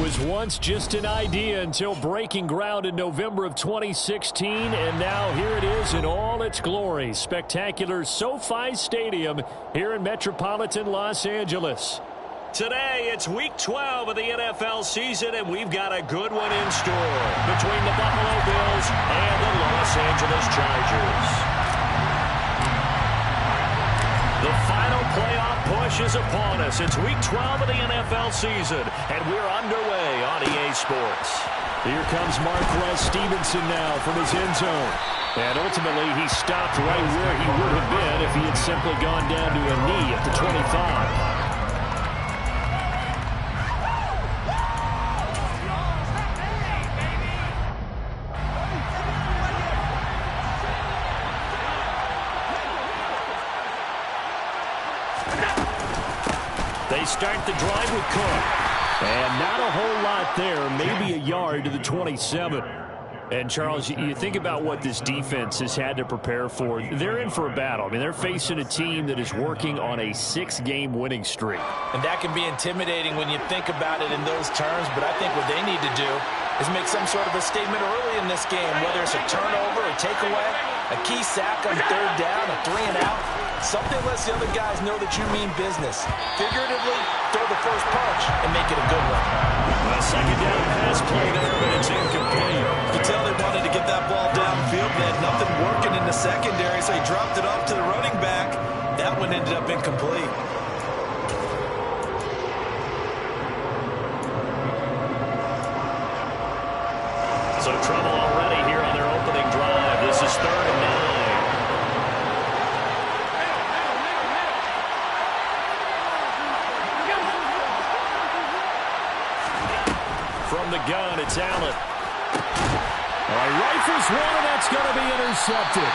was once just an idea until breaking ground in November of 2016, and now here it is in all its glory. Spectacular SoFi Stadium here in metropolitan Los Angeles. Today, it's Week 12 of the NFL season, and we've got a good one in store between the Buffalo Bills and the Los Angeles Chargers. The final playoff push is upon us. It's Week 12 of the NFL season, and we're underway on EA Sports. Here comes Marquez Stevenson now from his end zone. And ultimately, he stopped right where he would have been if he had simply gone down to a knee at the 25. They start the drive with Cook. And not a whole lot there, maybe a yard to the 27. And, Charles, you think about what this defense has had to prepare for. They're in for a battle. I mean, they're facing a team that is working on a 6-game winning streak. And that can be intimidating when you think about it in those terms, but I think what they need to do is make some sort of a statement early in this game, whether it's a turnover, a takeaway, a key sack on third down, a 3-and-out. Something lets the other guys know that you mean business. Figuratively, throw the first punch and make it a good one. A second down pass play there, but it's incomplete. You can tell they wanted to get that ball downfield. They had nothing working in the secondary, so he dropped it off to the running back. That one ended up incomplete. So trouble already here on their opening drive. This is 3rd and 9. From the gun, it's Allen. Rifles one, and that's going to be intercepted.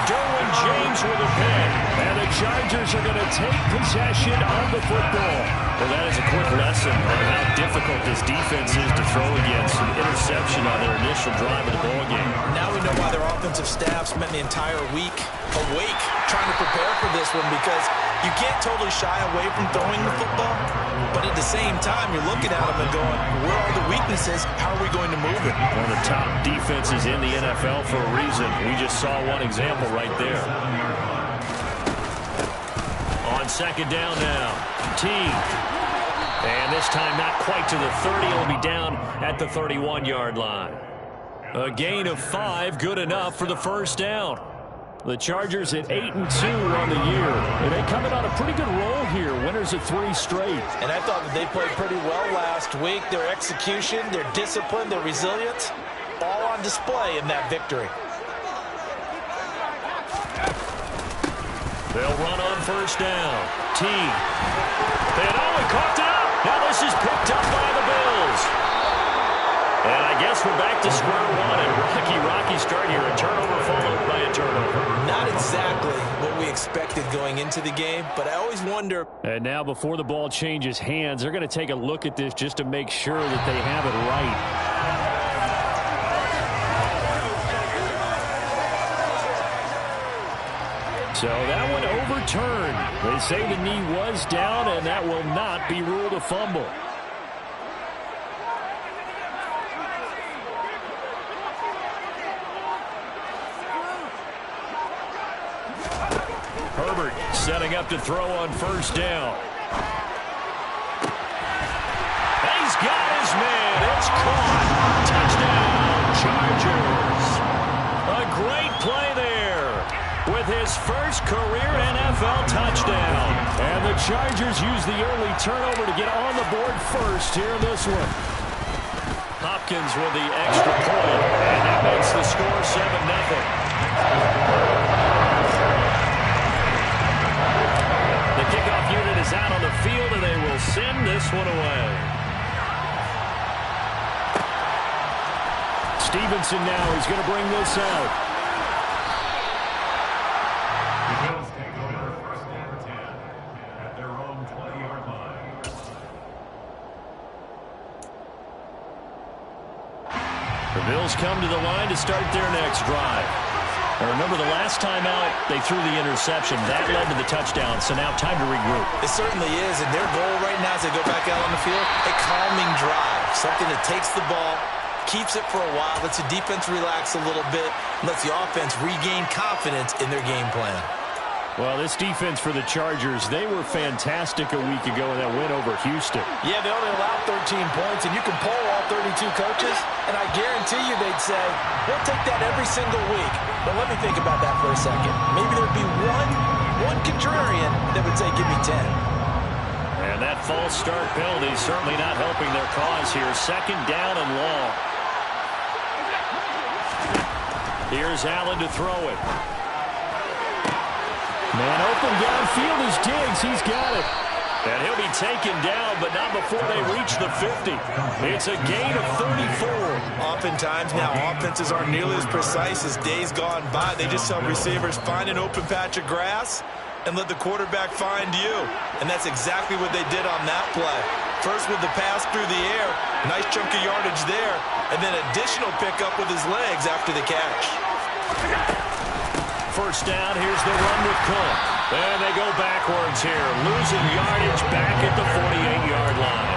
Derwin James with a pick. And the Chargers are going to take possession of the football. Well, that is a quick lesson on how difficult this defense is to throw against. An interception on their initial drive of the ballgame. Now we know why their offensive staff spent the entire week awake trying to prepare for this one, because you can't totally shy away from throwing the football, but at the same time, you're looking at them and going, where are the weaknesses? How are we going to move it? One of the top defenses in the NFL for a reason. We just saw one example right there. On second down now, Teague. And this time not quite to the 30. It'll be down at the 31-yard line. A gain of 5, good enough for the first down. The Chargers at 8-2 on the year. And they come in on a pretty good roll here. Winners of 3 straight. And I thought that they played pretty well last week. Their execution, their discipline, their resilience, all on display in that victory. They'll run on first down. Teague. And he caught it up. Now this is picked up by the Bills. And I guess we're back to square one. And rocky start here. A turnover followed by a turnover. Not exactly what we expected going into the game, but I always wonder. And now before the ball changes hands, they're going to take a look at this just to make sure that they have it right. So that one overturned. They say the knee was down, and that will not be ruled a fumble. Herbert setting up to throw on first down. He's got his man. It's caught. Touchdown, Chargers. A great play there with his first career NFL touchdown. And the Chargers use the early turnover to get on the board first here in this one. Hopkins with the extra point, and that makes the score 7-0. The kickoff unit is out on the field, and they will send this one away. Stevenson now is going to bring this out. The Bills take over 1st and 10 at their own 20-yard line. The Bills come to the line to start their next drive. And remember, the last time out, they threw the interception. That led to the touchdown, so now time to regroup. It certainly is, and their goal right now as they go back out on the field, a calming drive. Something that takes the ball, keeps it for a while, lets the defense relax a little bit, and lets the offense regain confidence in their game plan. Well, this defense for the Chargers, they were fantastic a week ago in that win over Houston. Yeah, they only allowed 13 points, and you can poll all 32 coaches, and I guarantee you they'd say, we'll take that every single week. But let me think about that for a second. Maybe there'd be one contrarian that would say, give me 10. And that false start penalty certainly not helping their cause here. Second down and long. Here's Allen to throw it. Man open downfield is Diggs. He's got it. And he'll be taken down, but not before they reach the 50. It's a gain of 34. Oftentimes now, offenses aren't nearly as precise as days gone by. They just tell receivers, find an open patch of grass and let the quarterback find you. And that's exactly what they did on that play. First with the pass through the air, nice chunk of yardage there, and then additional pickup with his legs after the catch. First down, here's the run with Cook. And they go backwards here, losing yardage back at the 48-yard line.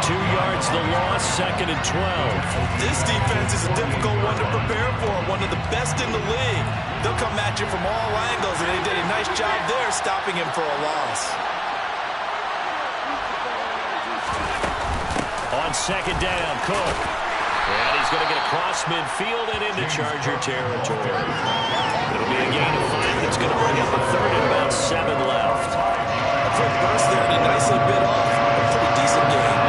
2 yards the loss, second and 12. This defense is a difficult one to prepare for, one of the best in the league. They'll come at you from all angles, and they did a nice job there stopping him for a loss. On second down, Cook. And he's going to get across midfield and into Charger territory. It'll be a gain of 5 that's going to bring up a third and about 7 left. A quick burst there, and he nicely bit off a pretty decent gain.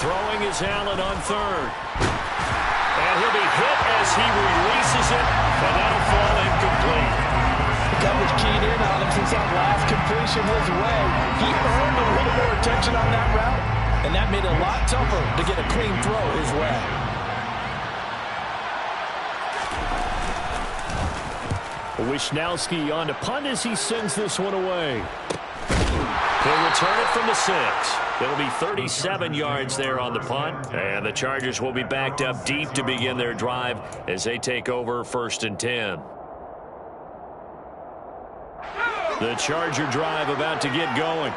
Throwing is Allen on third. And he'll be hit as he releases it, and that'll fall incomplete. Coverage keyed in on him since that last completion his way. He earned a little more attention on that route, and that made it a lot tougher to get a clean throw his way. Wishnowski on to punt as he sends this one away. He'll return it from the 6. It'll be 37 yards there on the punt, and the Chargers will be backed up deep to begin their drive as they take over first and 10. The Charger drive about to get going.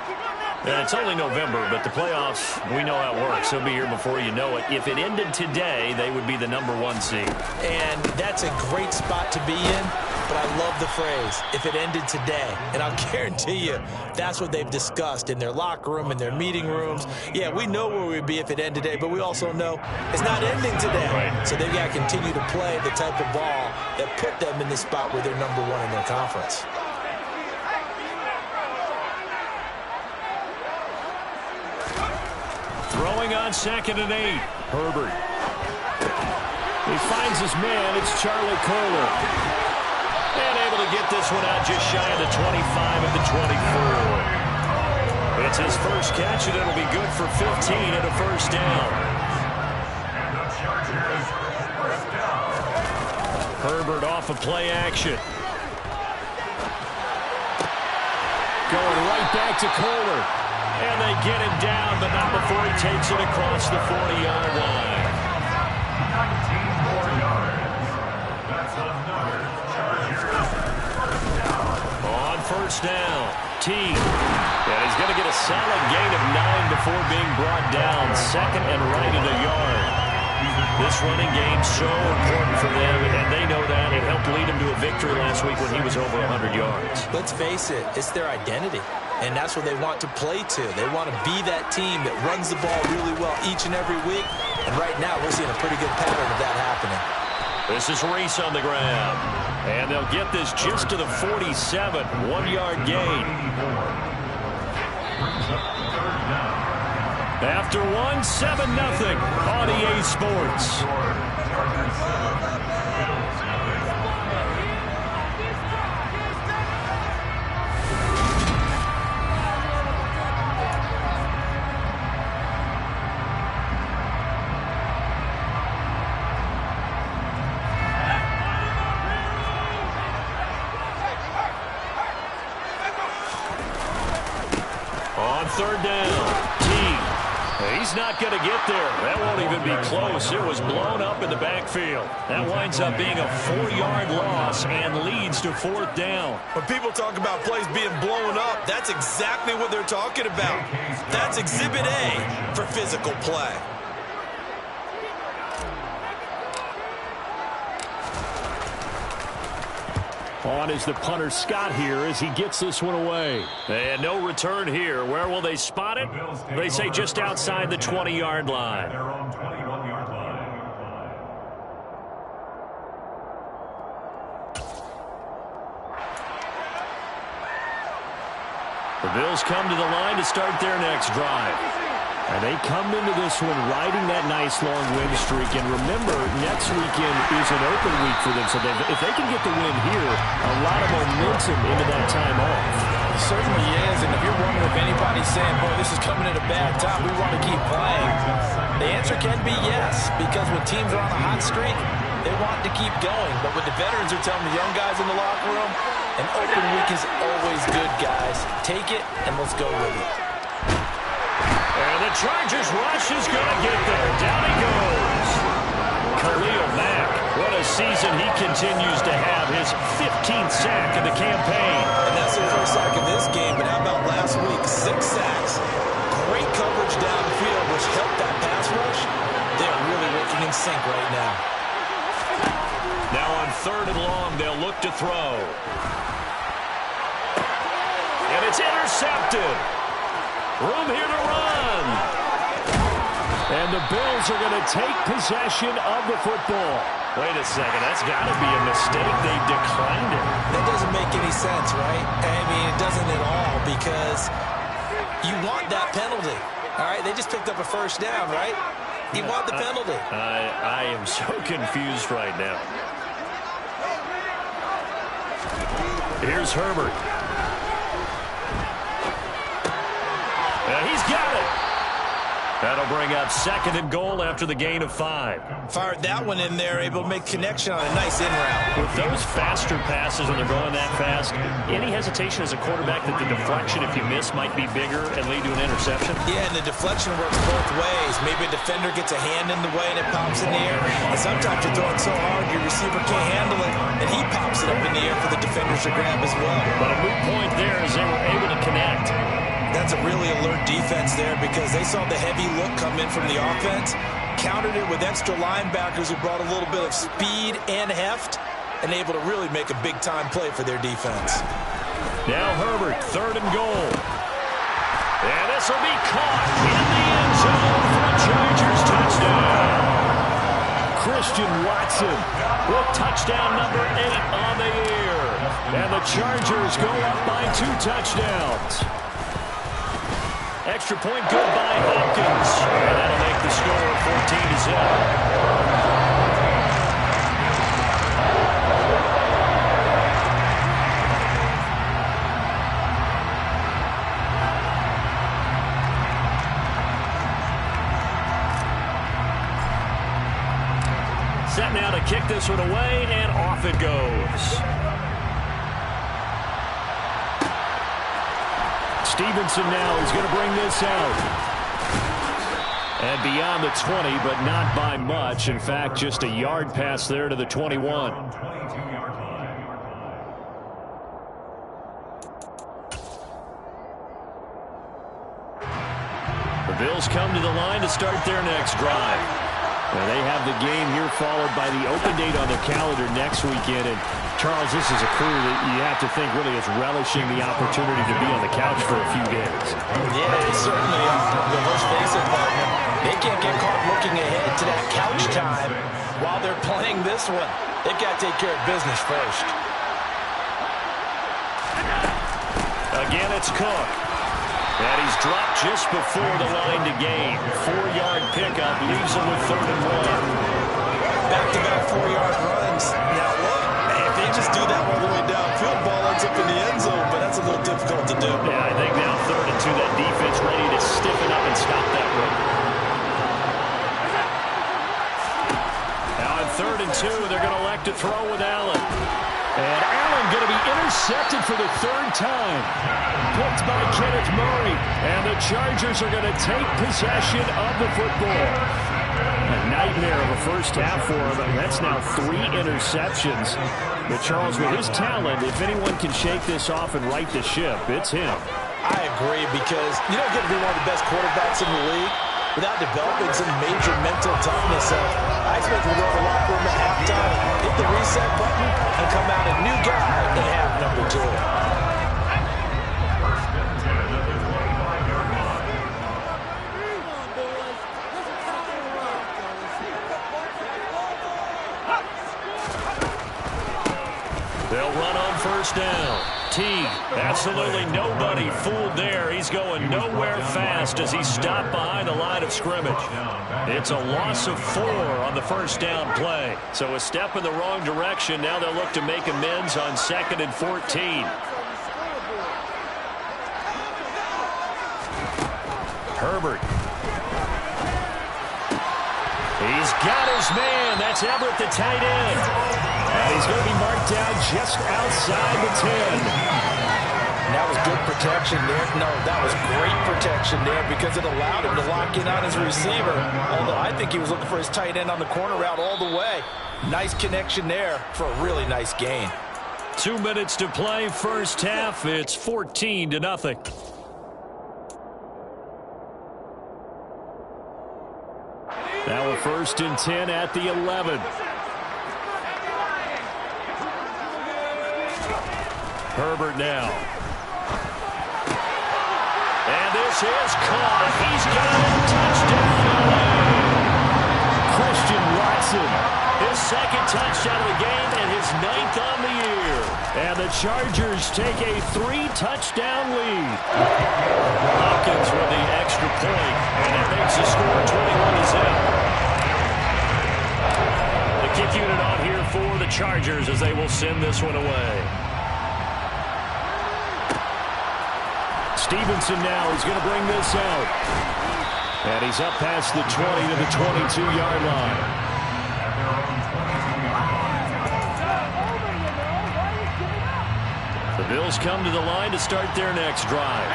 And it's only November, but the playoffs, we know how it works. They'll be here before you know it. If it ended today, they would be the #1 seed. And that's a great spot to be in, but I love the phrase, if it ended today. And I'll guarantee you, that's what they've discussed in their locker room, in their meeting rooms. Yeah, we know where we'd be if it ended today, but we also know it's not ending today. Right. So they've got to continue to play the type of ball that put them in the spot where they're #1 in their conference. Throwing on second and 8. Herbert. He finds his man. It's Charlie Kohler. And able to get this one out just shy of the 25 at the 24. It's his first catch, and it'll be good for 15 and a first down. And the Chargers, first down. Herbert off of play action. Going right back to Kohler. And they get him down, but not before he takes it across the 40-yard line. 19 more yards. That's another Chargers first down. On first down, Teague. And he's going to get a solid gain of 9 before being brought down. Second and right at a yard. This running game so important for them, and they know that. It helped lead them to a victory last week when he was over 100 yards. Let's face it, it's their identity. And that's what they want to play to. They want to be that team that runs the ball really well each and every week. And right now, we're seeing a pretty good pattern of that happening. This is Reese on the ground. And they'll get this just to the 47. 1-yard gain. After 1, 7-0 on EA Sports. On third down, Teague. He's not going to get there. That won't even be close. It was blown up in the backfield. That winds up being a 4-yard loss and leads to 4th down. When people talk about plays being blown up, that's exactly what they're talking about. That's Exhibit A for physical play. On is the punter Scott here as he gets this one away. And no return here. Where will they spot it? They say just outside the 20-yard line. Their own 21-yard line. The Bills come to the line to start their next drive. And they come into this one riding that nice long win streak. And remember, next weekend is an open week for them. So if they can get the win here, a lot of momentum into that time off. It certainly is. And if you're wondering if anybody's saying, boy, this is coming at a bad time, we want to keep playing, the answer can be yes. Because when teams are on a hot streak, they want to keep going. But what the veterans are telling the young guys in the locker room, an open week is always good, guys. Take it, and let's go with it. And the Chargers rush is going to get there. Down he goes. Khalil Mack. What a season he continues to have. His 15th sack of the campaign. And that's the first sack of this game. But how about last week? 6 sacks. Great coverage downfield, which helped that pass rush. They're really working in sync right now. Now on 3rd and long, they'll look to throw. And it's intercepted. Room here to run. And the Bills are going to take possession of the football. Wait a second. That's got to be a mistake. They declined it. That doesn't make any sense, right? I mean, it doesn't at all because you want that penalty. All right, they just picked up a 1st down, right? You want the penalty. I am so confused right now. Here's Herbert. He's got it. That'll bring up 2nd and goal after the gain of 5. Fired that one in there, able to make connection on a nice in route. With those faster passes when they're going that fast, any hesitation as a quarterback that the deflection, if you miss, might be bigger and lead to an interception? Yeah, and the deflection works both ways. Maybe a defender gets a hand in the way and it pops in the air. And sometimes you throw it so hard your receiver can't handle it, and he pops it up in the air for the defenders to grab as well. But a moot point there as they were able to connect. That's a really alert defense there because they saw the heavy look come in from the offense, countered it with extra linebackers who brought a little bit of speed and heft, and able to really make a big-time play for their defense. Now Herbert, 3rd and goal. And this will be caught in the end zone for a Chargers touchdown. Christian Watson with touchdown number 8 on the year. And the Chargers go up by 2 touchdowns. Extra point good by Hopkins. And that'll make the score 14-0. Set now to kick this one away, and off it goes. Stevenson now is going to bring this out. And beyond the 20, but not by much. In fact, just a yard pass there to the 21. The Bills come to the line to start their next drive. Now they have the game here followed by the open date on their calendar next weekend. And Charles, this is a crew that you have to think really is relishing the opportunity to be on the couch for a few days. Yeah, they certainly are. But let's face it, partner, they can't get caught looking ahead to that couch time while they're playing this one. They've got to take care of business first. Again, it's Cook. And he's dropped just before the line to gain. 4-yard pickup leaves him with 3rd and 1. Back-to-back 4-yard runs. Now, look, if they just do that all the way downfield, ball ends up in the end zone, but that's a little difficult to do. Yeah, I think now 3rd and 2, that defense ready to stiffen up and stop that run. Now on 3rd and 2, they're going to elect to throw with Allen. And Allen going to be intercepted for the third time. Picked by Kenneth Murray. And the Chargers are going to take possession of the football. A nightmare of a first half for him. That's now 3 interceptions. But Charles, with his talent, if anyone can shake this off and right the ship, it's him. I agree, because you don't get to be one of the best quarterbacks in the league without developing some major mental toughness. I expect him to go to the locker room at halftime, hit the reset button, and come out a new guy in half number 2. They'll run on first down. Teague, absolutely nobody fooled there. He's going nowhere fast as he's stopped behind the line of scrimmage. It's a loss of 4 on the first down play. So a step in the wrong direction. Now they'll look to make amends on 2nd and 14. Herbert. He's got his man. That's Everett, the tight end. And he's going to be marked down just outside the 10. That was good protection there. No, that was great protection there because it allowed him to lock in on his receiver. Although I think he was looking for his tight end on the corner route all the way. Nice connection there for a really nice gain. 2 minutes to play first half. It's 14-0. Now a 1st and 10 at the 11. Herbert now. And this is caught. He's got a touchdown. Christian Watson, his 2nd touchdown of the game and his 9th on the year. And the Chargers take a 3-touchdown lead. Hopkins with the extra point, and it makes the score 21-0. The kick unit on here for the Chargers as they will send this one away. Stevenson now is going to bring this out. And he's up past the 20 to the 22-yard line. The Bills come to the line to start their next drive.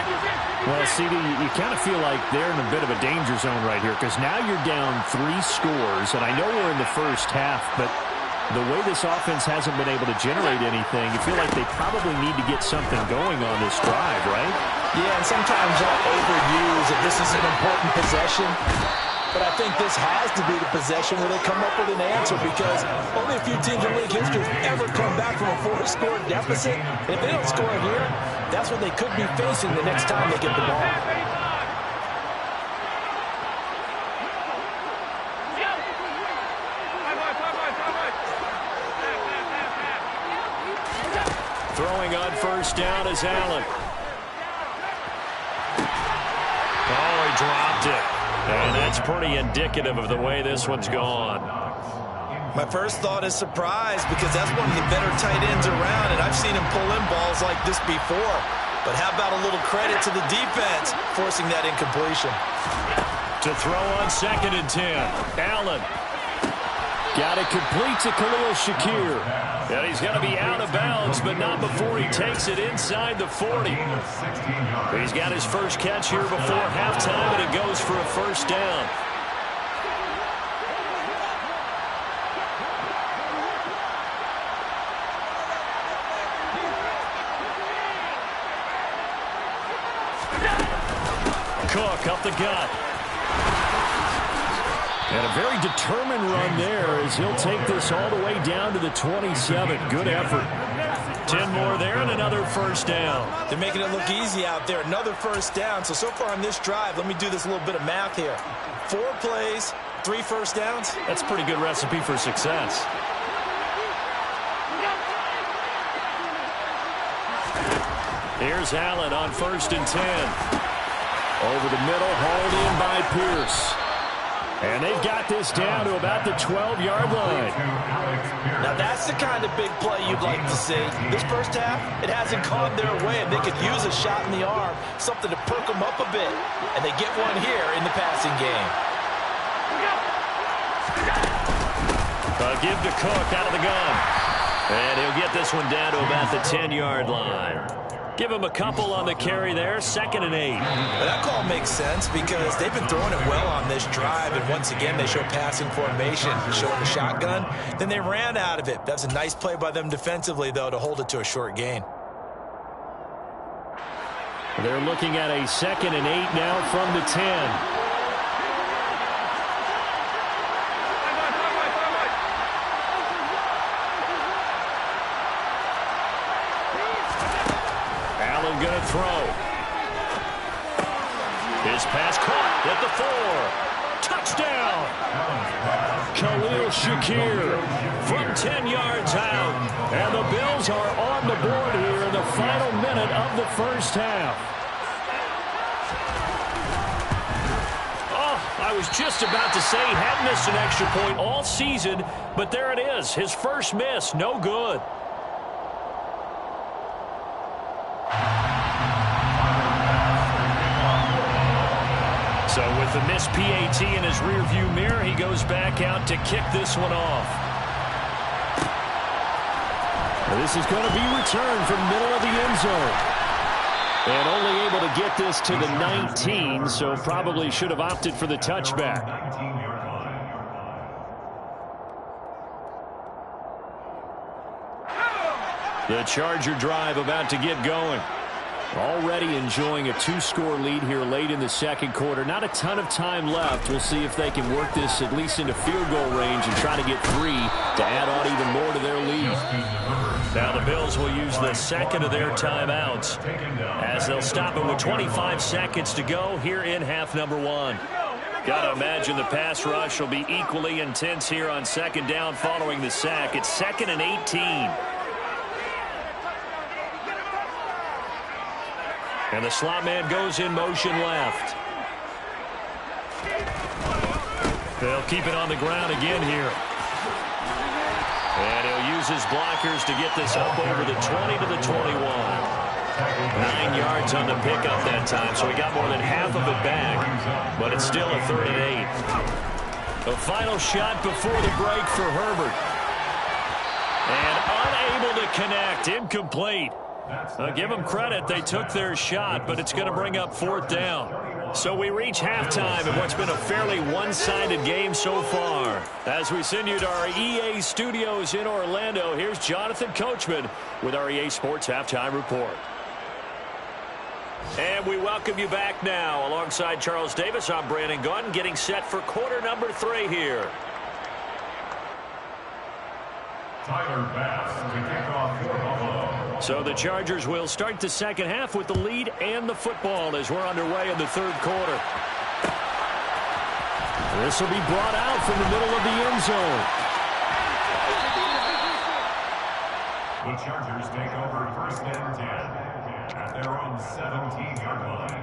Well, CD, you kind of feel like they're in a bit of a danger zone right here because now you're down 3 scores, and I know we're in the first half, but the way this offense hasn't been able to generate anything, you feel like they probably need to get something going on this drive, right? Yeah, and sometimes I'll overuse that this is an important possession. But I think this has to be the possession where they come up with an answer because only a few teams in league history have ever come back from a 4-score deficit. If they don't score here, that's what they could be facing the next time they get the ball. Throwing on first down is Allen. Oh, he dropped it. And that's pretty indicative of the way this one's gone. My first thought is surprise because that's one of the better tight ends around, and I've seen him pull in balls like this before. But how about a little credit to the defense forcing that incompletion? To throw on 2nd and 10. Allen. Got it complete to Khalil Shakir. And he's going to be out of bounds, but not before he takes it inside the 40. He's got his first catch here before halftime, and it goes for a first down. Cook up the gut. And a very determined run there as he'll take this all the way down to the 27. Good effort. 10 more there and another first down. They're making it look easy out there. Another first down. So far on this drive, let me do this little bit of math here. 4 plays, 3 first downs. That's a pretty good recipe for success. Here's Allen on 1st and 10. Over the middle, hauled in by Pierce. And they've got this down to about the 12-yard line. Now that's the kind of big play you'd like to see. This first half, it hasn't gone their way, and they could use a shot in the arm, something to perk them up a bit. And they get one here in the passing game. Give to Cook out of the gun. And he'll get this one down to about the 10-yard line. Give him a couple on the carry there, 2nd and 8. Well, that call makes sense because they've been throwing it well on this drive, and once again they show passing formation, showing the shotgun. Then they ran out of it. That's a nice play by them defensively, though, to hold it to a short gain. They're looking at a 2nd and 8 now from the 10. Going to throw. His pass caught at the 4. Touchdown. Khalil Shakir from 10 yards out. And the Bills are on the board here in the final minute of the first half. Oh, I was just about to say he hadn't missed an extra point all season, but there it is. His first miss, no good. So with the missed PAT in his rearview mirror, he goes back out to kick this one off. This is going to be returned from middle of the end zone. And only able to get this to the 19, so probably should have opted for the touchback. The Charger drive about to get going. Already enjoying a 2-score lead here late in the second quarter. Not a ton of time left. We'll see if they can work this at least into field goal range and try to get 3 to add on even more to their lead. Now the Bills will use the second of their timeouts as they'll stop it with 25 seconds to go here in half number 1. Got to imagine the pass rush will be equally intense here on second down following the sack. It's 2nd and 18. And the slot man goes in motion left. They'll keep it on the ground again here. And he'll use his blockers to get this up over the 20 to the 21. 9 yards on the pickup that time, so he got more than half of it back. But it's still a 3rd and 8. A final shot before the break for Herbert. And unable to connect, incomplete. Give them credit, they took their shot, but it's going to bring up 4th down. So we reach halftime in what's been a fairly one-sided game so far. As we send you to our EA studios in Orlando, here's Jonathan Coachman with our EA Sports Halftime Report. And we welcome you back now. Alongside Charles Davis, I'm Brandon Gunn, getting set for quarter number 3 here. Tyler Bass to kick off for Buffalo. So the Chargers will start the second half with the lead and the football as we're underway in the third quarter. This will be brought out from the middle of the end zone. The Chargers take over 1st and 10 at their own 17-yard line.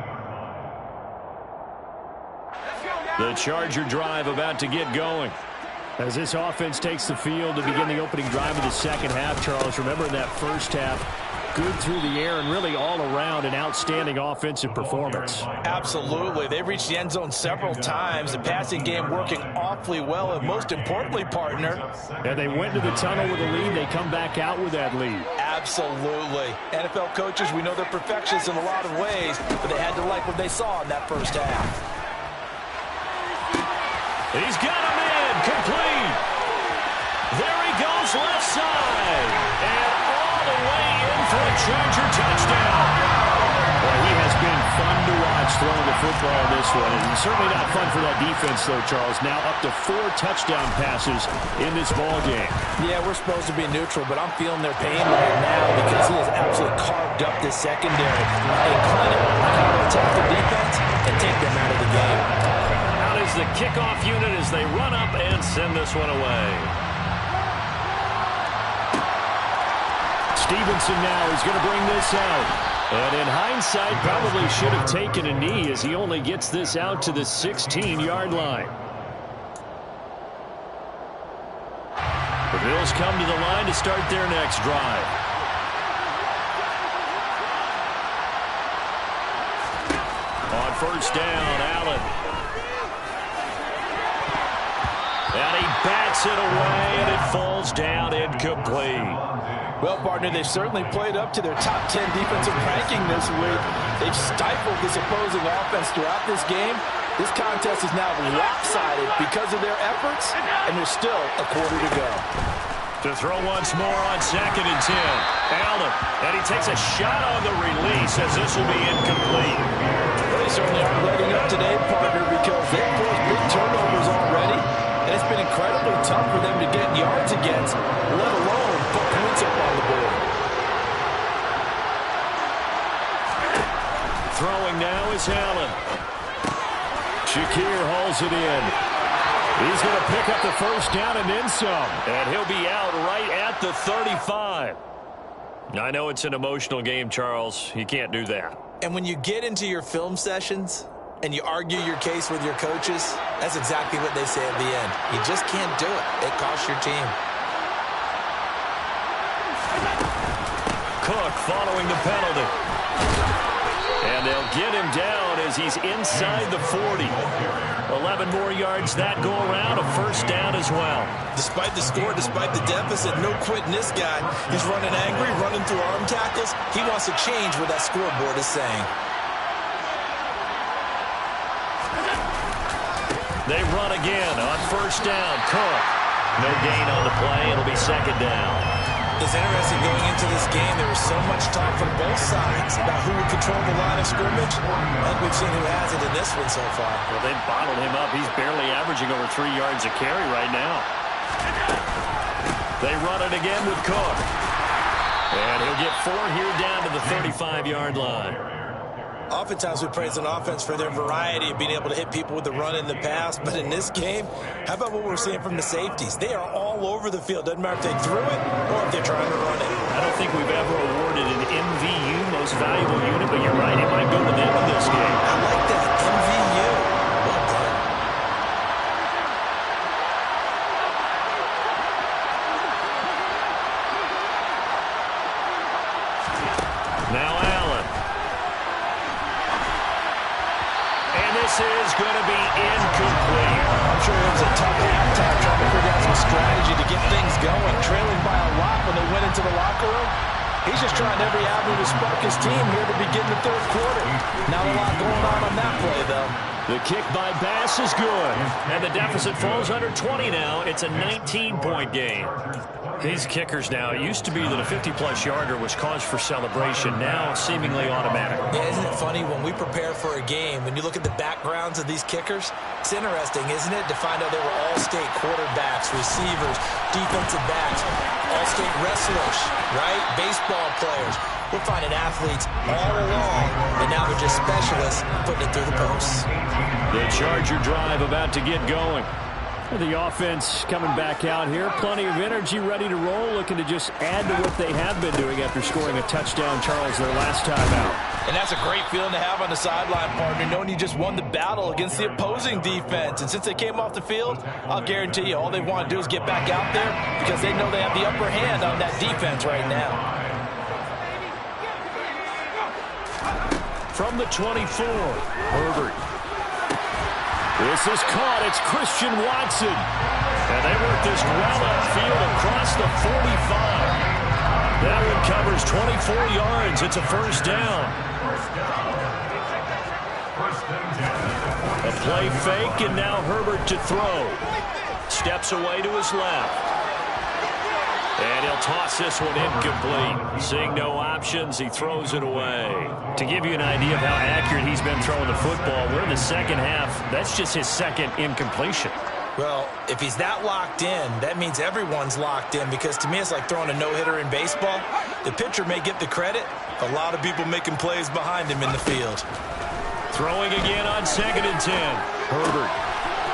The Charger drive about to get going. As this offense takes the field to begin the opening drive of the second half, Charles, remember in that first half, good through the air and really all around an outstanding offensive performance. Absolutely. They reached the end zone several times. The passing game working awfully well, and most importantly, partner. And they went to the tunnel with a lead. They come back out with that lead. Absolutely. NFL coaches, we know they're perfectionists in a lot of ways, but they had to like what they saw in that first half. He's got him in, complete. There he goes, left side. And all the way in for a Charger touchdown. Boy, he has been fun to watch throwing the football in this one. And certainly not fun for that defense, though, Charles. Now up to 4 touchdown passes in this ball game. Yeah, we're supposed to be neutral, but I'm feeling their pain right now because he has absolutely carved up this secondary. A clinic on how to attack the defense and take them out of the game. Is the kickoff unit as they run up and send this one away. Stevenson now is going to bring this out. And in hindsight, probably should have taken a knee as he only gets this out to the 16-yard line. The Bills come to the line to start their next drive. On first down, Allen. And he bats Hits it away, and it falls down incomplete. Well, partner, they've certainly played up to their top 10 defensive ranking this week. They've stifled this opposing offense throughout this game. This contest is now lopsided because of their efforts, and there's still a quarter to go. To throw once more on 2nd and 10. Allen, and he takes a shot on the release as this will be incomplete. Well, they certainly aren't letting up today, partner, because they've forced big turnovers already, and it's been incredibly tough for them to get yards against, let alone put points up on the board. Throwing now is Allen. Shakir hauls it in. He's going to pick up the first down and then some. And he'll be out right at the 35. I know it's an emotional game, Charles. You can't do that. And when you get into your film sessions and you argue your case with your coaches, that's exactly what they say at the end. You just can't do it. It costs your team. Cook following the penalty. And they'll get him down as he's inside the 40. 11 more yards that go around, a first down as well. Despite the score, despite the deficit, no quitting this guy. He's running angry, running through arm tackles. He wants to change what that scoreboard is saying. They run again on first down. Cook. No gain on the play. It'll be second down. It's interesting going into this game. There was so much talk from both sides about who would control the line of scrimmage. I think we've seen who has it in this one so far. Well, they've bottled him up. He's barely averaging over 3 yards a carry right now. They run it again with Cook. And he'll get 4 here down to the 35-yard line. Oftentimes we praise an offense for their variety of being able to hit people with the run in the pass. But in this game, how about what we're seeing from the safeties? They are all over the field. Doesn't matter if they threw it or if they're trying to run it. I don't think we've ever awarded an MVU, most valuable unit, but you're right. It might go to them in this game. I like that. MVU. Well done. Now Allen. And this is going to be incomplete. I'm sure it was a tough halftime trying to figure out some strategy to get things going. Trailing by a lot when they went into the locker room. He's just trying every avenue to spark his team here to begin the third quarter. Not a lot going on that play, though. The kick by Bass is good. And the deficit falls under 20 now. It's a 19-point game. These kickers now, it used to be that a 50-plus yarder was cause for celebration. Now seemingly automatic. Yeah, isn't it funny when we prepare for a game, when you look at the backgrounds of these kickers, it's interesting, isn't it, to find out they were all-state quarterbacks, receivers, defensive backs, all-state wrestlers, right? Baseball players. We're finding athletes all along, and now they're just specialists putting it through the posts. The Charger drive about to get going. The offense coming back out here. Plenty of energy, ready to roll, looking to just add to what they have been doing after scoring a touchdown, Charles, their last time out. And that's a great feeling to have on the sideline, partner, knowing you just won the battle against the opposing defense. And since they came off the field, I'll guarantee you all they want to do is get back out there because they know they have the upper hand on that defense right now. From the 24, Herbert. This is caught. It's Christian Watson. And they work this well upfield across the 45. That one covers 24 yards. It's a first down. A play fake, and now Herbert to throw. Steps away to his left. And he'll toss this one incomplete. Seeing no options, he throws it away. To give you an idea of how accurate he's been throwing the football, we're in the second half. That's just his second incompletion. Well, if he's that locked in, that means everyone's locked in because to me it's like throwing a no-hitter in baseball. The pitcher may get the credit. A lot of people making plays behind him in the field. Throwing again on 2nd and 10. Herbert.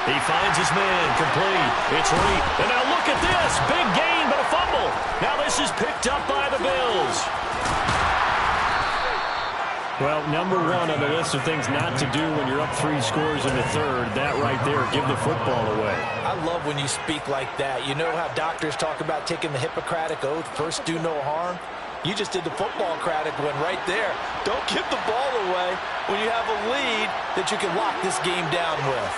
He finds his man, complete. It's Reed. And now look at this. Big gain, but a fumble. Now this is picked up by the Bills. Well, number one on the list of things not to do when you're up 3 scores in the third, that right there, give the football away. I love when you speak like that. You know how doctors talk about taking the Hippocratic Oath, first do no harm? You just did the football-cratic one right there. Don't give the ball away when you have a lead that you can lock this game down with.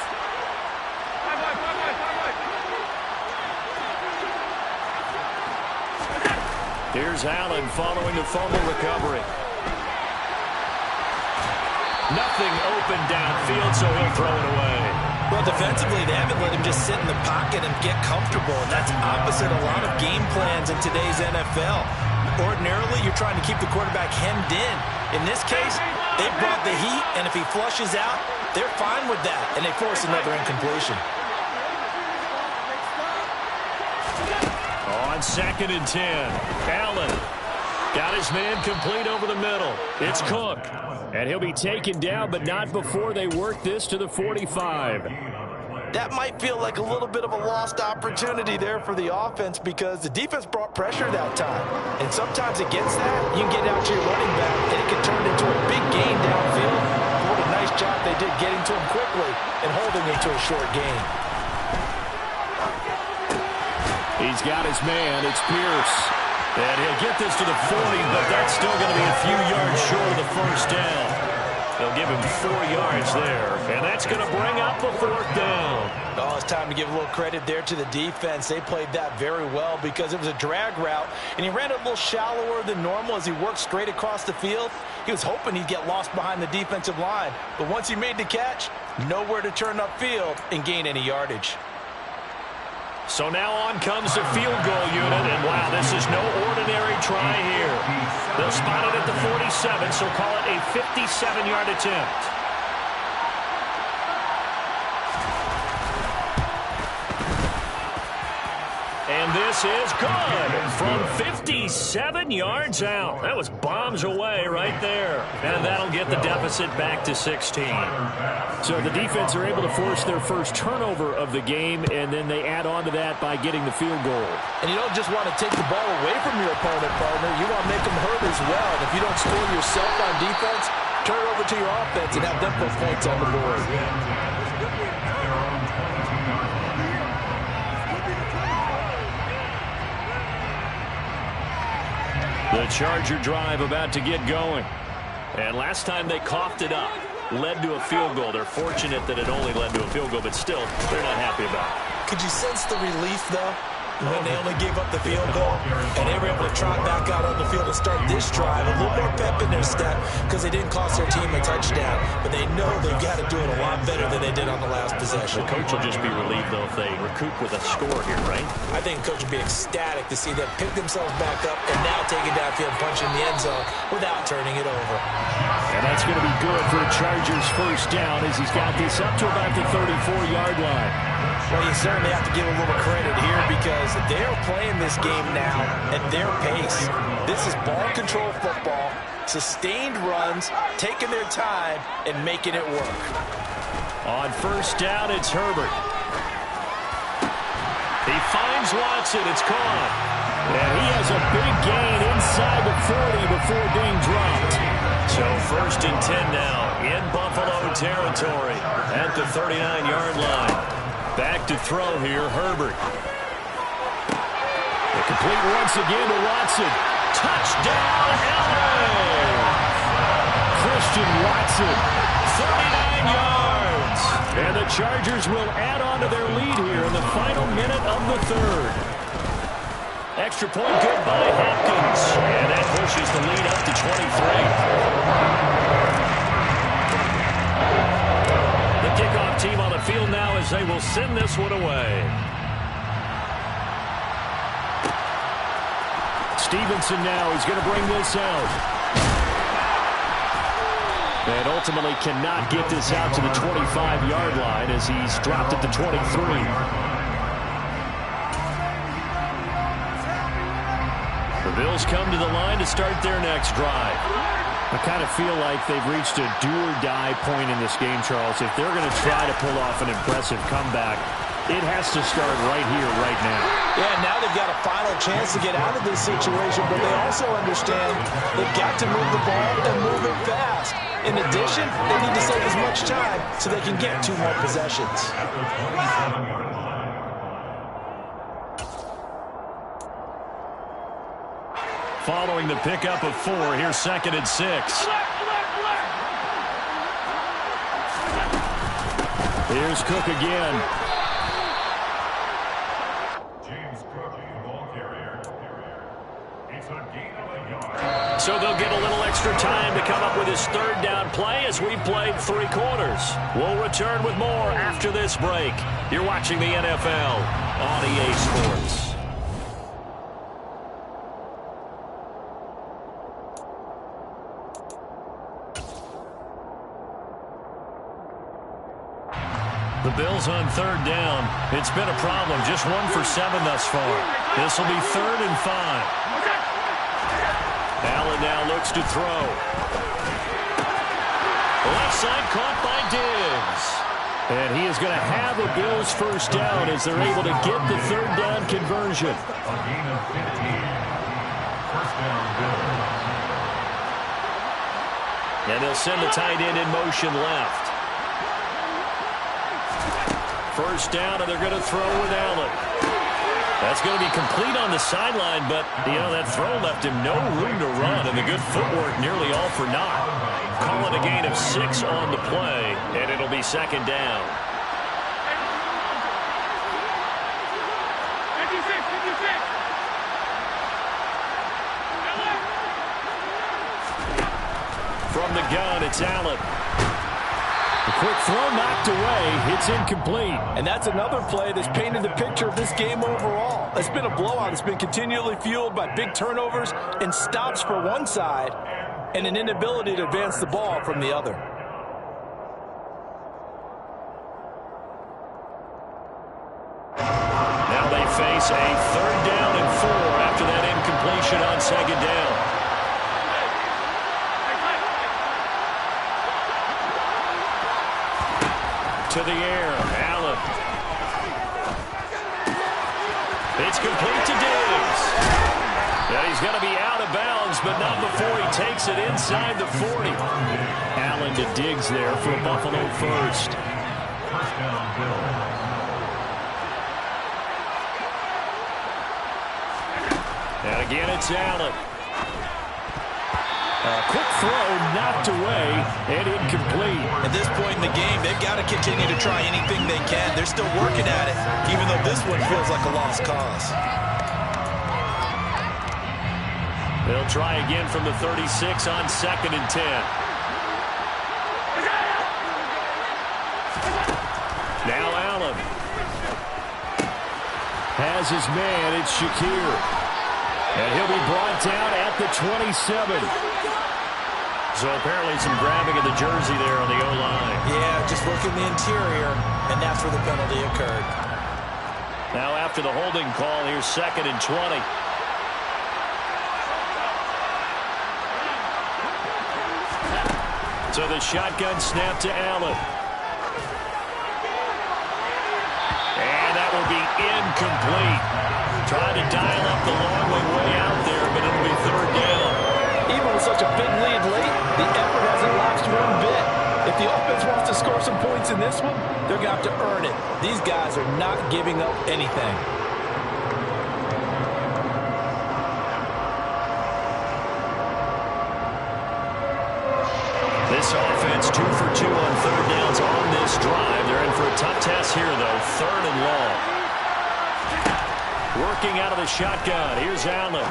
Here's Allen following the fumble recovery. Nothing open downfield, so he'll throw it away. Well, defensively, they haven't let him just sit in the pocket and get comfortable, and that's opposite a lot of game plans in today's NFL. Ordinarily, you're trying to keep the quarterback hemmed in. In this case, they brought the heat, and if he flushes out, they're fine with that, and they force another incompletion. On 2nd and 10, Allen got his man complete over the middle. It's Cook. And he'll be taken down, but not before they work this to the 45. That might feel like a little bit of a lost opportunity there for the offense because the defense brought pressure that time. And sometimes against that, you can get out to your running back, and it can turn into a big gain downfield. What a nice job they did getting to him quickly and holding him to a short gain. He's got his man. It's Pierce. And he'll get this to the 40, but that's still going to be a few yards short of the first down. They'll give him 4 yards there, and that's going to bring up a 4th down. Oh, it's time to give a little credit there to the defense. They played that very well because it was a drag route, and he ran it a little shallower than normal as he worked straight across the field. He was hoping he'd get lost behind the defensive line, but once he made the catch, nowhere to turn upfield and gain any yardage. So now on comes the field goal unit, and wow, this is no ordinary try here. They'll spot it at the 47, so call it a 57-yard attempt. And this is good from 57 yards out. That was bombs away right there. And that'll get the deficit back to 16. So the defense are able to force their first turnover of the game, and then they add on to that by getting the field goal. And you don't just want to take the ball away from your opponent, partner. You want to make them hurt as well. And if you don't score yourself on defense, turn it over to your offense and have them put points on the board. The Charger drive about to get going. And last time they coughed it up, led to a field goal. They're fortunate that it only led to a field goal, but still, they're not happy about it. Could you sense the relief, though, when they only gave up the field goal and they were able to trot back out on the field and start this drive? A little more pep in their step because they didn't cost their team a touchdown, but they know they've got to do it a lot better than they did on the last possession. The coach will just be relieved, though, if they recoup with a score here, right? I think the coach will be ecstatic to see them pick themselves back up and now take it downfield, punch in the end zone without turning it over. And that's going to be good for the Chargers' first down as he's got this up to about the 34-yard line. Well, you certainly have to give a little credit here because they're playing this game now at their pace. This is ball control football, sustained runs, taking their time, and making it work. On first down, it's Herbert. He finds Watson. It's caught. And he has a big gain inside the 40 before being dropped. So 1st and 10 now in Buffalo territory at the 39-yard line. Back to throw here, Herbert. A complete once again to Watson. Touchdown, LA! Christian Watson, 39 yards. And the Chargers will add on to their lead here in the final minute of the 3rd. Extra point good by Hopkins. And that pushes the lead up to 23. Kickoff team on the field now as they will send this one away. Stevenson now is going to bring this out. And ultimately cannot get this out to the 25-yard line as he's dropped at the 23. The Bills come to the line to start their next drive. I kind of feel like they've reached a do-or-die point in this game, Charles. If they're going to try to pull off an impressive comeback, it has to start right here, right now. Yeah, now they've got a final chance to get out of this situation, but they also understand they've got to move the ball and move it fast. In addition, they need to save as much time so they can get 2 more possessions. Following the pickup of 4, here's 2nd and 6. Here's Cook again. James Cook, the ball carrier. It's a gain of a yard. So they'll get a little extra time to come up with his third down play as we've played 3 quarters. We'll return with more after this break. You're watching the NFL on EA Sports. The Bills on third down. It's been a problem. Just 1 for 7 thus far. This will be 3rd and 5. Allen now looks to throw. Left side caught by Diggs. And he is going to have a Bills first down as they're able to get the third down conversion. A gain of 15. First down, Bills. And they'll send the tight end in motion left. First down, and they're going to throw with Allen. That's going to be complete on the sideline, but, that throw left him no room to run, and the good footwork nearly all for naught. Calling a gain of 6 on the play, and it'll be 2nd down. From the gun, it's Allen. The quick throw knocked away. It's incomplete. And that's another play that's painted the picture of this game overall. It's been a blowout. It's been continually fueled by big turnovers and stops for one side and an inability to advance the ball from the other. Now they face a 3rd down and 4 after that incompletion on 2nd down. To the air, Allen. It's complete to Diggs. Yeah, he's going to be out of bounds, but not before he takes it inside the 40. Allen to Diggs there for a Buffalo first. First down, Bills. And again, it's Allen. A quick throw knocked away and incomplete. At this point in the game, they've got to continue to try anything they can. They're still working at it, even though this one feels like a lost cause. They'll try again from the 36 on 2nd and 10. Now Allen has his man. It's Shakir. And he'll be brought down at the 27. So apparently some grabbing of the jersey there on the O-line. Yeah, just working the interior, and that's where the penalty occurred. Now after the holding call, here's 2nd and 20. So the shotgun snap to Allen. And that will be incomplete. Trying to dial up the long way out there, but it'll be 3rd down. Even with such a big lead late, the effort hasn't lapsed one bit. If the offense wants to score some points in this one, they're going to have to earn it. These guys are not giving up anything. This offense 2 for 2 on 3rd downs on this drive. They're in for a tough test here, though. 3rd and long. Working out of the shotgun. Here's Allen.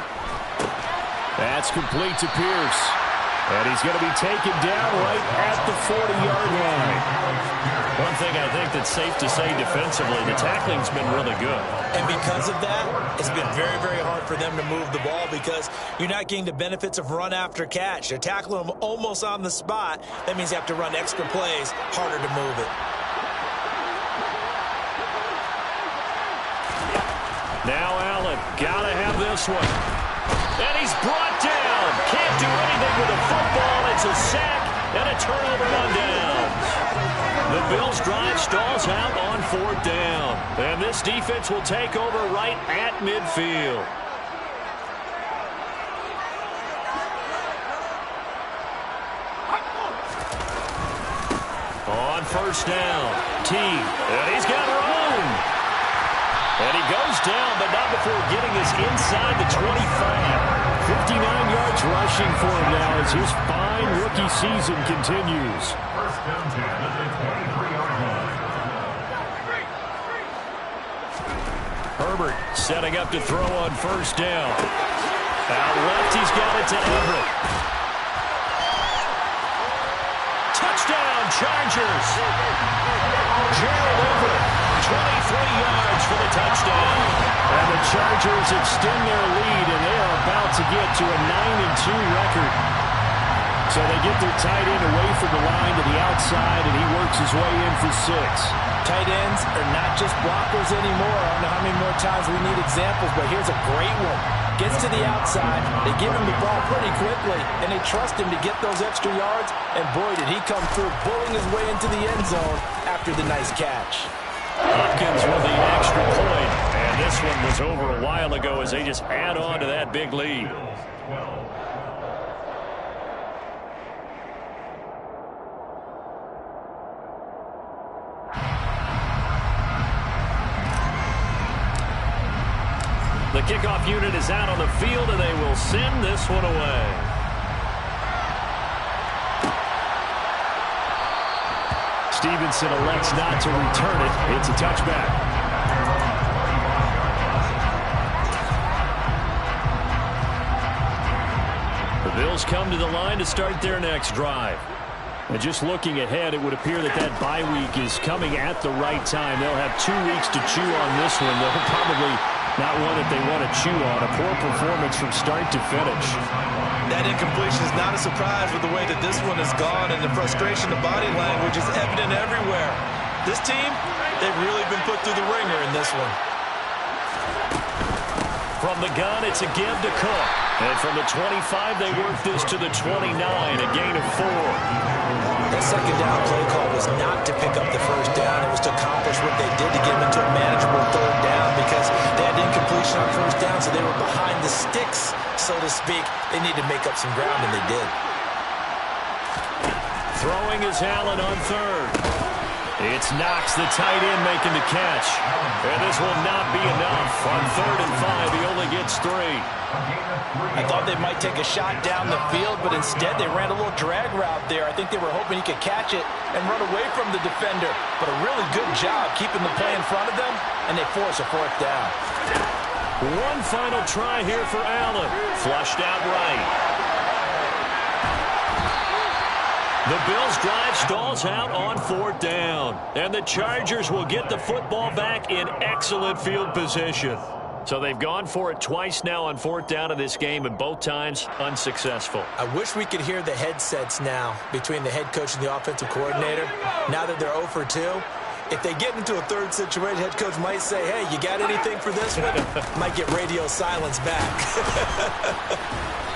That's complete to Pierce. And he's going to be taken down right at the 40-yard line. One thing I think that's safe to say defensively, the tackling's been really good. And because of that, it's been very, very hard for them to move the ball because you're not getting the benefits of run after catch. They're tackling them almost on the spot. That means you have to run extra plays, harder to move it. Now Allen, gotta have this one. And he's brought down. Can't do anything with the football. It's a sack and a turnover on downs. The Bills' drive stalls out on 4th down. And this defense will take over right at midfield. On 1st down, T. And he's got room. And he goes down, but not before getting us inside the 25. 59 yards rushing for him now as his fine rookie season continues. First down 10 at the 23-yard line. Herbert setting up to throw on 1st down. Out left, he's got it to Everett. Touchdown, Chargers. Gerald Everett, 23 yards for the touchdown. And the Chargers extend their lead, and they are about to get to a 9-2 record. So they get their tight end away from the line to the outside, and he works his way in for 6. Tight ends are not just blockers anymore. I don't know how many more times we need examples, but here's a great one. Gets to the outside, they give him the ball pretty quickly, and they trust him to get those extra yards, and boy, did he come through, bulling his way into the end zone after the nice catch. Hopkins with the extra point, and this one was over a while ago as they just add on to that big lead. The kickoff unit is out on the field, and they will send this one away. Stevenson elects not to return it. It's a touchback. The Bills come to the line to start their next drive. And just looking ahead, it would appear that that bye week is coming at the right time. They'll have 2 weeks to chew on this one. They'll probably not one that they want to chew on. A poor performance from start to finish. That incompletion is not a surprise with the way that this one has gone, and the frustration, the body language is evident everywhere. This team, they've really been put through the ringer in this one. From the gun, it's a give to Cook. And from the 25, they work this to the 29, a gain of 4. That second down play call was not to pick up the first down. It was to accomplish what they did to get them into a manageable third down because they had incompletion on first down, so they were behind the sticks, so to speak. They needed to make up some ground, and they did. Throwing is Allen on third. It's Knox, the tight end, making the catch. And this will not be enough. On 3rd and 5, he only gets 3. I thought they might take a shot down the field, but instead they ran a little drag route there. I think they were hoping he could catch it and run away from the defender. But a really good job keeping the play in front of them, and they force a 4th down. One final try here for Allen. Flushed out right. The Bills' drive stalls out on 4th down. And the Chargers will get the football back in excellent field position. So they've gone for it twice now on 4th down in this game, and both times unsuccessful. I wish we could hear the headsets now between the head coach and the offensive coordinator. Now that they're 0 for 2, if they get into a third situation, head coach might say, hey, you got anything for this one? Might get radio silence back.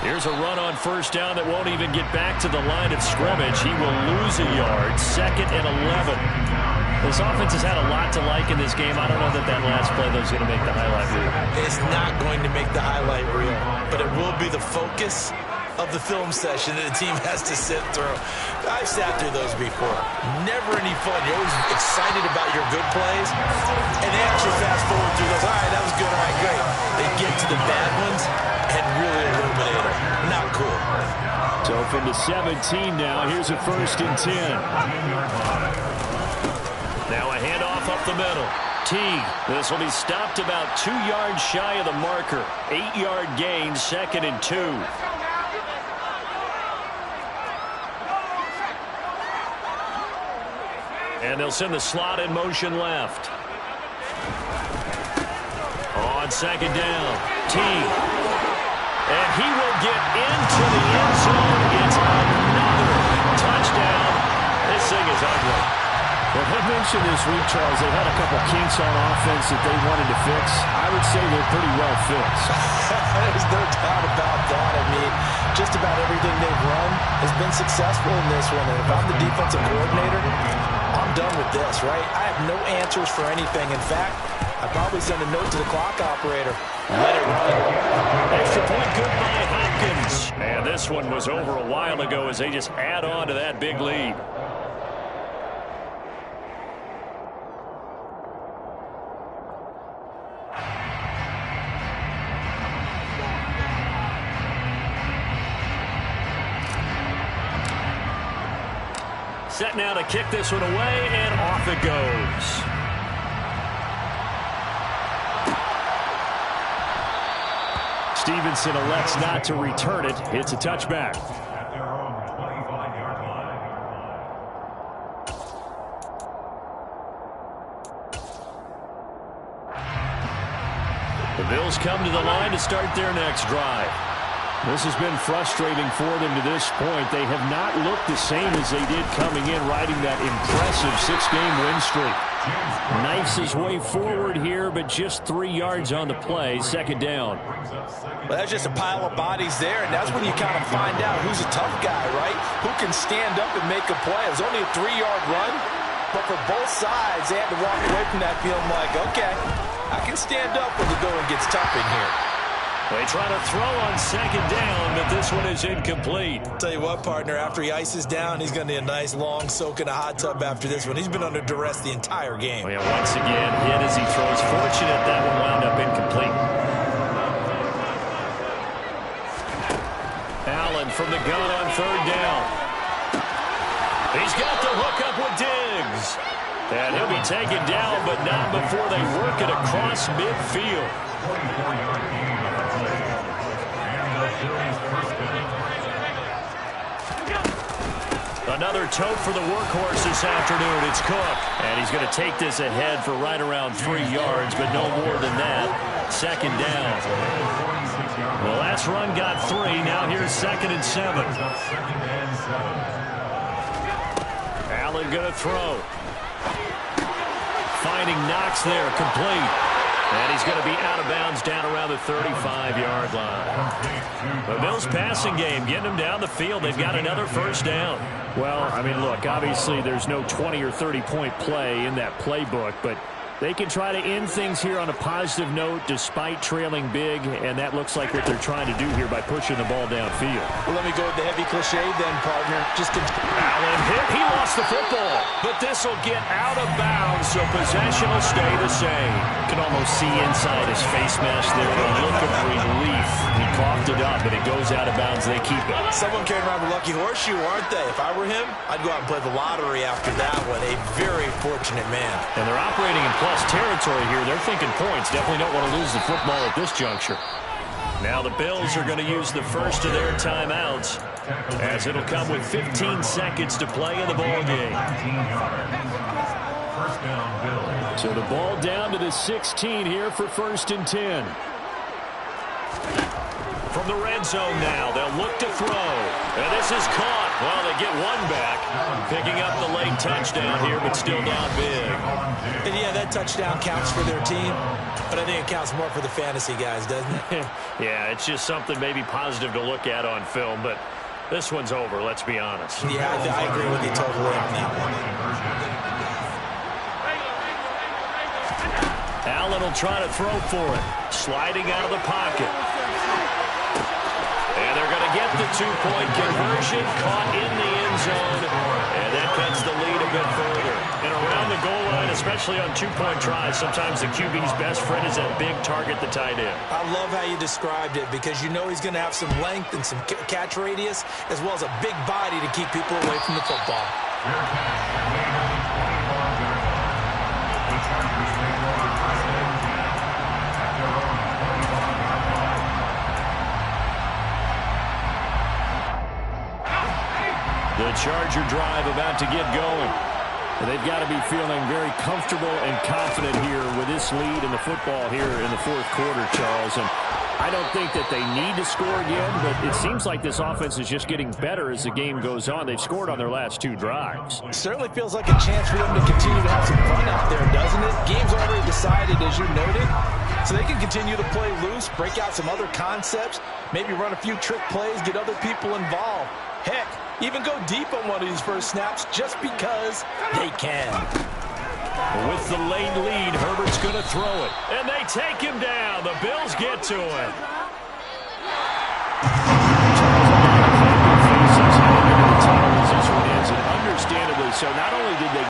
Here's a run on 1st down that won't even get back to the line of scrimmage. He will lose a yard. 2nd and 11. This offense has had a lot to like in this game. I don't know that that last play, though, is going to make the highlight reel. It's not going to make the highlight reel, but it will be the focus of the film session that the team has to sit through. I've sat through those before. Never any fun. You're always excited about your good plays, and they actually fast forward through those. All right, that was good. All right, great. They get to the bad ones and really illuminate them. Not cool. So from the 17 now, here's a 1st and 10. Now a handoff up the middle. Teague. This will be stopped about 2 yards shy of the marker. 8-yard gain, 2nd and 2. And they'll send the slot in motion left. On 2nd down, Teague. And he will get into the end zone. It's another touchdown. This thing is ugly. Well, I mentioned this week, Charles, they had a couple kinks on offense that they wanted to fix. I would say they're pretty well fixed. There's no doubt about that. I mean, just about everything they've run has been successful in this one. And if I'm the defensive coordinator, I'm done with this, right? I have no answers for anything. In fact, I'd probably send a note to the clock operator. Let it run. Extra point good by Hopkins. And this one was over a while ago as they just add on to that big lead. Set now to kick this one away, and off it goes. Stevenson elects not to return it. It's a touchback. At their own 25-yard line. The Bills come to the line to start their next drive. This has been frustrating for them to this point. They have not looked the same as they did coming in, riding that impressive 6-game win streak. Knifes his way forward here, but just 3 yards on the play. Second down. Well, that's just a pile of bodies there, and that's when you kind of find out who's a tough guy, right? Who can stand up and make a play. It was only a 3-yard run, but for both sides, they had to walk away from that feeling like, okay, I can stand up when the going gets tough in here. They try to throw on second down, but this one is incomplete. Tell you what, partner, after he ices down, he's going to need a nice long soak in a hot tub after this one. He's been under duress the entire game. Well, yeah, once again, hit as he throws. Fortunate that one wound up incomplete. Allen from the gun on third down. He's got the hook up with Diggs. And he'll be taken down, but not before they work it across midfield. 44-yard gain on the play. And the Bills first down. Another tote for the workhorse this afternoon. It's Cook. And he's going to take this ahead for right around 3 yards, but no more than that. Second down. The last run got 3. Now here's 2nd and 7. Second and 7. Allen going to throw. Finding Knox there, complete. And he's going to be out of bounds down around the 35-yard line. The Bills passing game, getting them down the field. They've got another first down. Well, I mean, look, obviously there's no 20 or 30-point play in that playbook, but they can try to end things here on a positive note despite trailing big, and that looks like what they're trying to do here by pushing the ball downfield. Well, let me go with the heavy cliche then, partner. Allen hit. He lost the football, but this will get out of bounds, so possession will stay the same. You can almost see inside his face mask there a look of relief. He coughed it up, but it goes out of bounds. They keep it. Someone carrying around a lucky horseshoe, aren't they? If I were him, I'd go out and play the lottery after that one. A very fortunate man. And they're operating in plus territory here. They're thinking points. Definitely don't want to lose the football at this juncture. Now the Bills are going to use the first of their timeouts, as it'll come with 15 seconds to play in the ball game. 19 yards. First down, Bills. So the ball down to the 16 here for 1st and 10. From the red zone now, they'll look to throw. And this is caught. Well, they get one back. Picking up the late touchdown here, but still down big. And yeah, that touchdown counts for their team, but I think it counts more for the fantasy guys, doesn't it? Yeah, it's just something maybe positive to look at on film, but this one's over, let's be honest. Yeah, I agree with you totally on that one. Allen will try to throw for it. Sliding out of the pocket. And they're going to get the 2-point conversion, caught in the end zone, and that cuts the lead a bit further. And around the goal line, especially on 2-point tries, sometimes the QB's best friend is that big target, the tight end. I love how you described it, because you know he's going to have some length and some catch radius, as well as a big body to keep people away from the football. The Charger drive about to get going. They've got to be feeling very comfortable and confident here with this lead in the football here in the 4th quarter, Charles. And I don't think that they need to score again, but it seems like this offense is just getting better as the game goes on. They've scored on their last 2 drives. Certainly feels like a chance for them to continue to have some fun out there, doesn't it? Game's already decided, as you noted, so they can continue to play loose, break out some other concepts, maybe run a few trick plays, get other people involved. Heck, even go deep on one of these first snaps just because they can. With the late lead, Herbert's going to throw it. And they take him down. The Bills get to him. Understandably so. Not only did they